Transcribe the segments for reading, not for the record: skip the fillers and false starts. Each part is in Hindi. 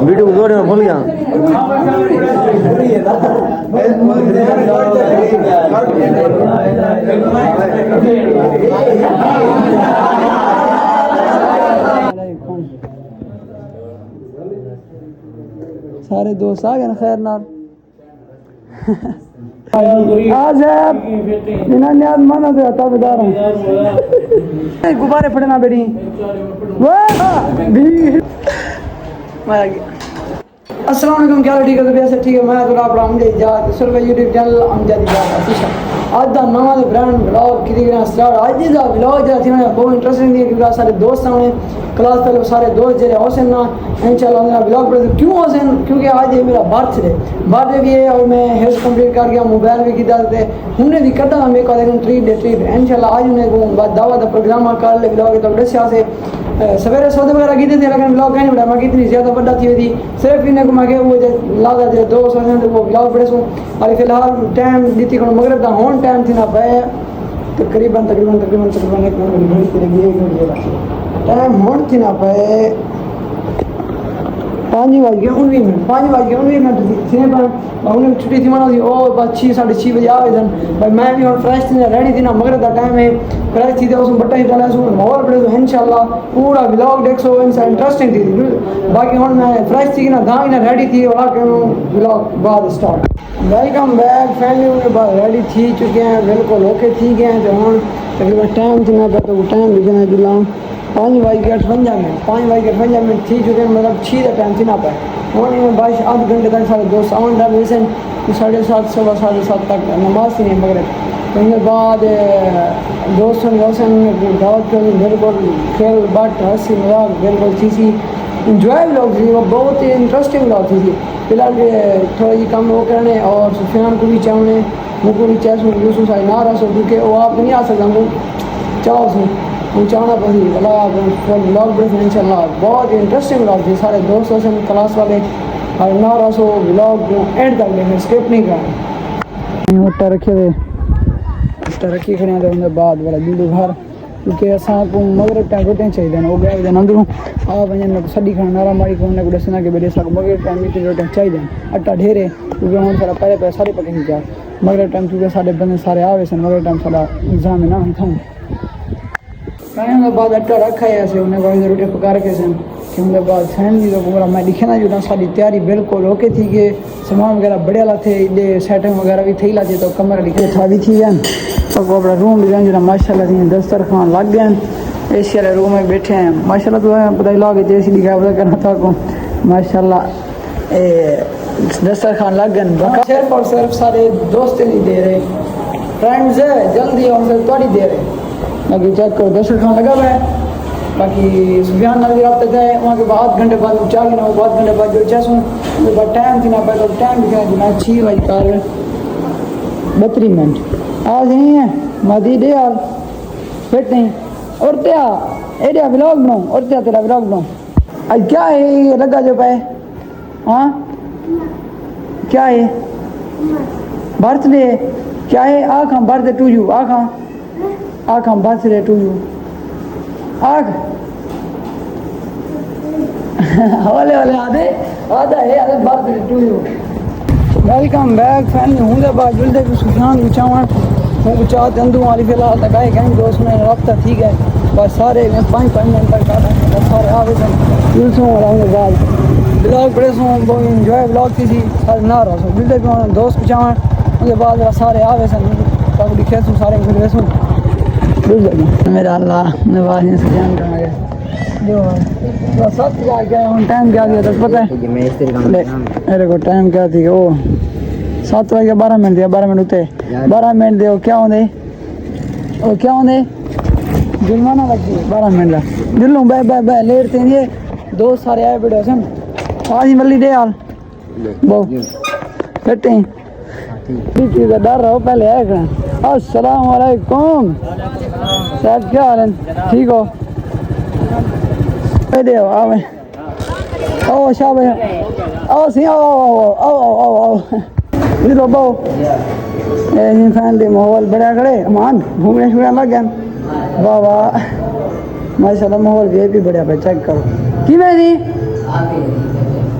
वीडियो दौरे में भूल गया। सारे दोस्त आ गए ना खैर नाल आज इन्होंने आज माना तो आता बता रहा हूँ गुब्बारे फड़ना बेटी अस्सलाम वालेकुम, क्या ठीक है? तो वैसे ठीक है। मैं तो आप अमजद इजाद सिर्फ यूट्यूब चैनल अमजद इजाद अफीशा आज दा नवा ब्रांड ब्लॉग की दिखना स्टार्ट आज दा ब्लॉग जो थी मैं बहुत इंटरेस्टिंग थी क्योंकि सारे दोस्त आने क्लास पहले सारे दोस्त जरे हौसन ना इंशाल्लाह मेरा ब्लॉग पर क्यों हौसन क्योंकि आज है मेरा बर्थडे भी है और मैं हेल्थ कंप्लीट कर गया मोबाइल भी किया थे हमने भी करता मेरे को लेकिन ट्रीट इंशाल्लाह आज उन्हें बाद दावा दा प्रोग्राम कर ले ब्लॉग तो दसिया से सवेरे सौदे वगैरह की थे लेकिन ब्लॉग कहीं नहीं मैं कितनी ज़्यादा बड़ा थी थी सिर्फ इन्हें को मैं वो लादा थे 2 साल तो वो ब्लॉग बड़े सूँ अभी फिलहाल टाइम दी थी मगरब का होन टाइम थी ना पे तकरीबन टाइम होन थी ना पे 5:19 थी पर उन्हें छुट्टी थी मना थी और बस 6-6:30 बजे आए थे भाई मैं भी और फ्रेश थी रेडी थी ना मगरब का टाइम है फ्रेश थी तो उसमें बट्टा ही डाला उसमें माहौल बड़े तो इंशाल्लाह पूरा ब्लॉग देखो इंटरेस्टिंग थी बाकी हम मैं फ्रेश थी ना दाई ना रेडी थी और ब्लॉग बाद स्टार्ट वेलकम बैक फैमिली उनके बाद रेडी थी चुके हैं बिल्कुल ओके थी गए तो हम तकरीबन टाइम थी ना तो टाइम लिखना जुला 5:58 मिनट थी चुके हैं मतलब 6 का टाइम थी ना पाए होने में बाईस आध घंटे तक सारे दोस्त आउन डाल वैसे 7:30 सुबह 7:30 तक नमाज थी नहीं मगरब तो उसके बाद दोस्तों ने वैसे दावत कर बिल्कुल खेल बट हंसी मजाक बिल्कुल चीज़ी इंजॉय ब्लॉग थी वो बहुत ही इंटरेस्टिंग ब्लॉग थी फिलहाल थोड़ा ये काम वो करने और सुफियान को भी चाहने मुझको भी चाहे यूसुफ साहब ना रहा सो क्योंकि वो आप नहीं आ सकता हमको चाहो उसमें वो चाहना पड़ी ब्लॉग बड़े इंशाल्लाह बहुत इंटरेस्टिंग ब्लॉग थी सारे दोस्तों से क्लास वाले और ना रहा सो ब्लॉग एंड तक देखें स्किप नहीं करना वट्टा रखे थे वट्टा रखी खड़े थे उनके बाद वाला बिल्डू घर क्योंकि असांको मगरब टाइम रोटियां चाहिए वो गए थे अंदरों आ वजन सड़ी खाना नारा मारी को उन्हें दसना कि बेटे मगरब टाइम में रोटियां चाहिए अट्टा ढेरे क्योंकि हम सारा पहले सारे पके ही जा मगरब टाइम क्योंकि सारे बंदे सारे आवे सन मगरब टाइम सारा एग्जाम है ना हम था खाने के बाद अट्टा रखा है ऐसे उन्हें बाद रोटी पका रखे सन कि उनके बाद फैमिली तो पूरा मैं दिखे ना जो सारी तैयारी बिल्कुल ओके थी कि सामान वगैरह बढ़िया ला थे ये सेटिंग वगैरह भी थी ला थे तो कमरा लिखे था भी थी जान तो वो अपना रूम भी जो माशाल्लाह थी दस्तरखान लग गए ए सी वाले रूम में बैठे हैं माशाल्लाह तो पता ही लगे थे ए सी दिखा पता करना था को माशाल्लाह दस्तरखान लग गए सिर्फ और सिर्फ सारे दोस्त नहीं दे रहे फ्रेंड्स है जल्दी और फिर थोड़ी दे रहे बाकी चेक करो दस्तरखान लगा हुआ है बाकी सुबह नजर आते थे वहाँ के बाद घंटे बाद चाह ना वो बाद घंटे बाद जो चैसू उसके बाद टाइम थी ना पाए तो टाइम दिखा दिना 6:32 आज नहीं है मदी दे यार फिट नहीं और त्या एरिया ब्लॉग बनाओ और त्या तेरा ब्लॉग बनाओ आज क्या है ये लगा जो पाए हाँ क्या है बर्थडे क्या है आँख हम बर्थडे टू यू आँख हम बर्थडे टू यू आँख वाले आधे आधा है आधे birthday to you welcome back family हूँ दे बाद जुलते कि सुफियान गुचावन हूँ चाहते अंदू वाली फिलहाल लगाए गए दोस्त में रफ्ता ठीक है बस सारे में 5 मिनट तक काटा सारे आगे से जुलसूँ और बाद ब्लॉग बड़े सूँ बहुत इंजॉय ब्लॉग थी सारे ना रहा सो जुलते कि दोस्त गुचावन उसके बाद सारे आगे से तब दिखे सूँ सारे फिर वैसूँ मेरा अल्लाह नवाज ने सुफियान करना गया जो सब क्या टाइम क्या दिया था पता है मेरे को टाइम क्या थी वो 7:12 दिया 12 मिनट उते 12 मिनट दे क्या होंगे वो क्या होंगे जुर्माना लगती है 12 मिनट का दिल्लू बह बह बह लेट थे ये दोस्त सारे आए बड़े हसन आज ही मल्ली दे यार बहुत बैठे चीज़ डर रहा हो पहले आए खड़ा अस्सलाम वालेकुम साहब क्या हाल है ठीक हो दे आओ आओ शाबाश आओ सी आओ आओ आओ आओ आओ ये लो बो ये फैमिली माहौल बड़ा खड़े अमान घूमने शुरू लग गए वाह वाह माशाल्लाह माहौल भी बढ़िया पे चेक करो कि मैं जी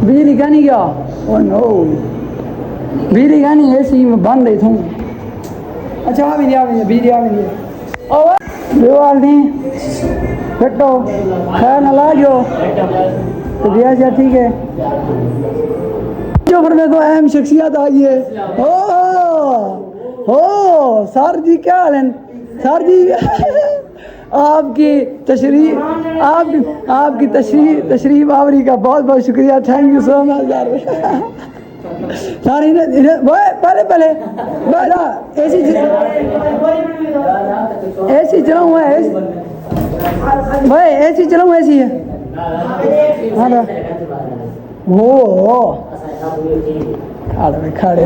बिजली का नहीं गया ओ नो बिजली का नहीं एसी में बंद है तुम अच्छा आ भी बिजली आ भी और दीवार नहीं फटो खैर न लाजो तो दिया जा ठीक है जो में तो अहम शख्सियत आई है हो सर जी क्या हाल है सर जी आपकी तशरीफ आवरी का बहुत बहुत शुक्रिया थैंक यू सो मच यार सारी पहले ऐसी चलाऊँ भाई ऐसी चलाऊँ ऐसी है हाँ हो खड़े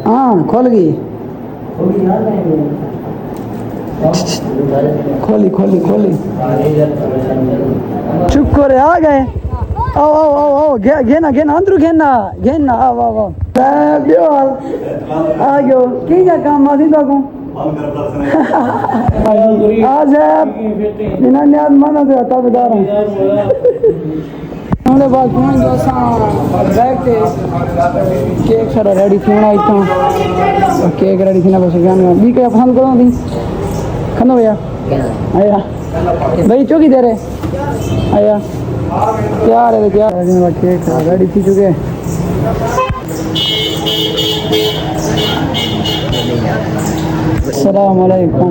हाँ खोल गई खोली चुप करे आ गए आओ घेना अंदरू घेना आओ आ गयो की जा काम मासी तो को आज इन्होंने आज माना तो आता बता रहा हूँ हमने बात फोन जो बैग थे केक सारा रेडी थी होना इतना केक रेडी थी ना बस जान भी क्या पसंद करो थी खनो भैया आया भाई चौकी दे रहे आया तैयार है तैयार केक रेडी थी चुके अस्सलाम वालेकुम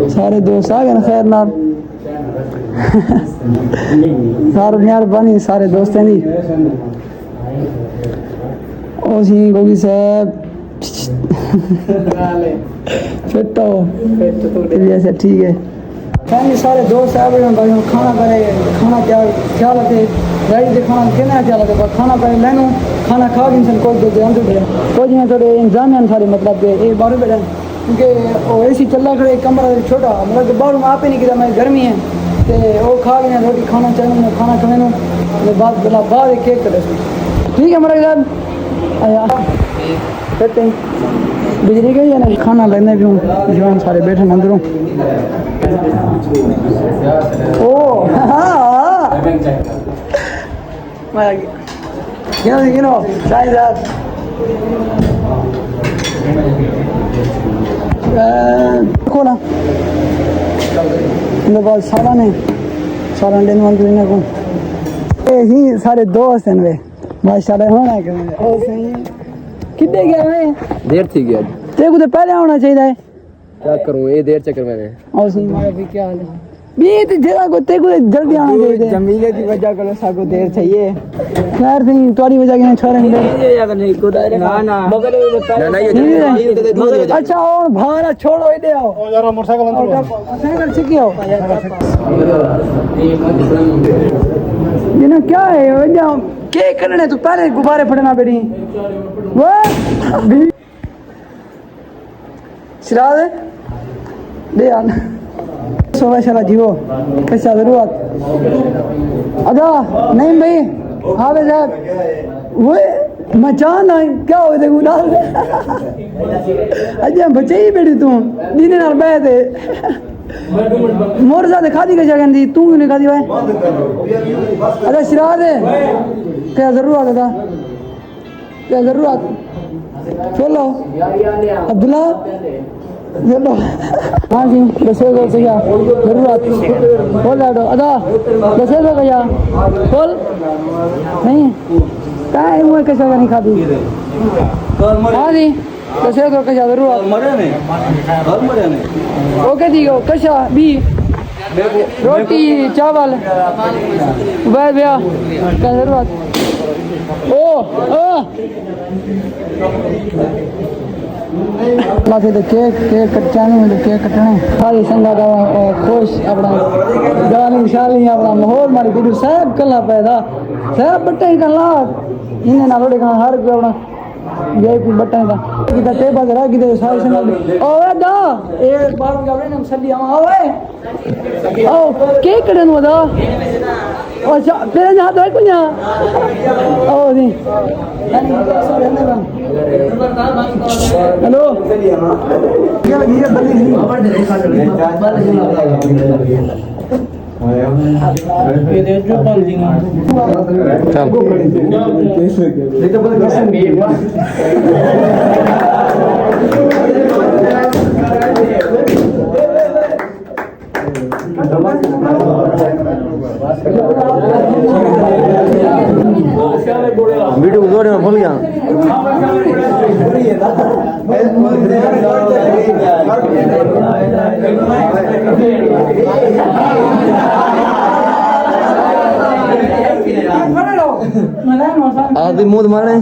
सारे दोस्त आ गए ना खैर नाल सारे मेहरबानी सारे दोस्तें दी ओ सी गोगी साहब फिट हो ऐसे ठीक है फैमिली सारे दोस्त आए भाई खाना करे खाना क्या लगे रेडी से खाना कहना क्या लगे बस खाना पहले लेनो खाना खा के इंसान कोच दे अंदर दे कोच में थोड़े इंतजाम है सारे मतलब के एक बार बैठे क्योंकि वो ऐसी चल रहा एक कमरा छोटा मतलब बाहर आप ही नहीं किया मैं गर्मी है तो वो खा के रोटी खाना चाहिए खाना खाने बाद बोला बाद एक केक कटे ठीक है मेरे साथ आया करते बिजली गई है ना खाना लेने भी हूँ जवान सारे बैठे अंदरों ओ हाँ गिनो चाय साहब खोला बहुत सारा ने सारा लेने वाले को ही सारे दोस्त हैं वे माशाल्लाह होना करेंगे और सही कितने गया मैं देर थी गया तेरे को तो पहले आना चाहिए क्या करूं ये देर चक्कर मैंने और सही मारा भी क्या हाल है बीत जरा को तेरे को जल्दी आना चाहिए जमीले की वजह करो साको देर चाहिए यार नहीं तुम्हारी वजह के छोरे नहीं ना ना ना ये अच्छा और भाड़ा छोड़ो इधर आओ जरा मोटरसाइकिल अंदर मोटरसाइकिल सीखी आओ ये ना क्या है वजह के करने तू पहले गुब्बारे फड़ना बेटी वो सिराज दे यार सोवा शाला जीवो कैसा जरूरत अदा नहीं भाई हाँ भाई साहब वो मचान है क्या हो देखो ना अजय बचे ही बेटी तू दीने नाल बैठे मोर साथ खादी का जगह दी तू क्यों नहीं खादी भाई अदा सिराज क्या जरूरत अदा क्या जरूरत चलो अब्दुल्ला चलो हाँ जी दस भैया जरूरत बोल रहा अदा 10 भैया बोल नहीं कहाँ है वो कैसा नहीं खाती हाँ जी 10 कैसा जरूरत ओके जी कैसा भी रोटी चावल वह भैया क्या जरूरत बाकी तो केक कटने में केक कटने सारी संगा का खुश अपना गाली शाली अपना माहौल मारी बिल्कुल सब कला पैदा सब बट्टे कला इन्हें ना थोड़े हर कोई अपना VIP बट्टे का kita teba जरा kita सारे से ओए दा ए बार में गबरे हम सल्ली हम ओए ओ के करन वदा अच्छा तेरे हाथ है कुछ ओ नहीं हेलो ये लगी है बल्ली ये दे जो पाल दिंगा वीडियो को जोड़े में भूल गया आदमी मुंह मारे